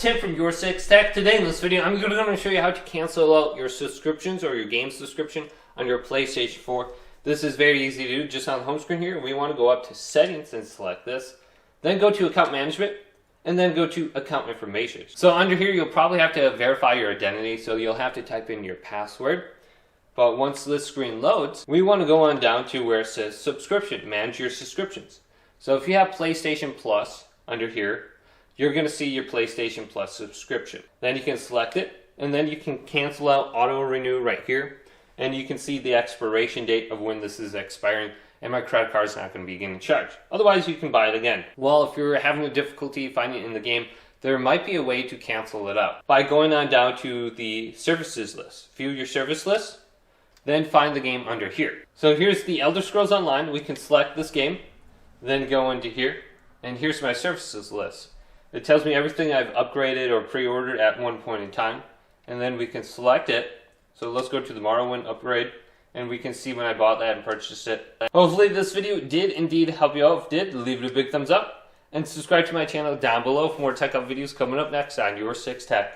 Tim from YourSixTech. Today in this video, I'm going to show you how to cancel out your subscriptions or your game subscription on your PlayStation 4. This is very easy to do. Just on the home screen here, we want to go up to Settings and select this. Then go to Account Management, and then go to Account Information. So under here, you'll probably have to verify your identity, so you'll have to type in your password. But once this screen loads, we want to go on down to where it says Subscription, Manage Your Subscriptions. So if you have PlayStation Plus under here, you're going to see your PlayStation Plus subscription. Then you can select it, and then you can cancel out auto-renew right here. And you can see the expiration date of when this is expiring, and my credit card is not going to be getting charged. Otherwise, you can buy it again. Well, if you're having a difficulty finding it in the game, there might be a way to cancel it out by going on down to the services list. View your service list, then find the game under here. So here's the Elder Scrolls Online. We can select this game, then go into here, and here's my services list. It tells me everything I've upgraded or pre-ordered at one point in time, and then we can select it. So let's go to the Morrowind upgrade, and we can see when I bought that and purchased it. Hopefully this video did indeed help you out. If it did, leave it a big thumbs up, and subscribe to my channel down below for more tech up videos coming up next on YourSixTech.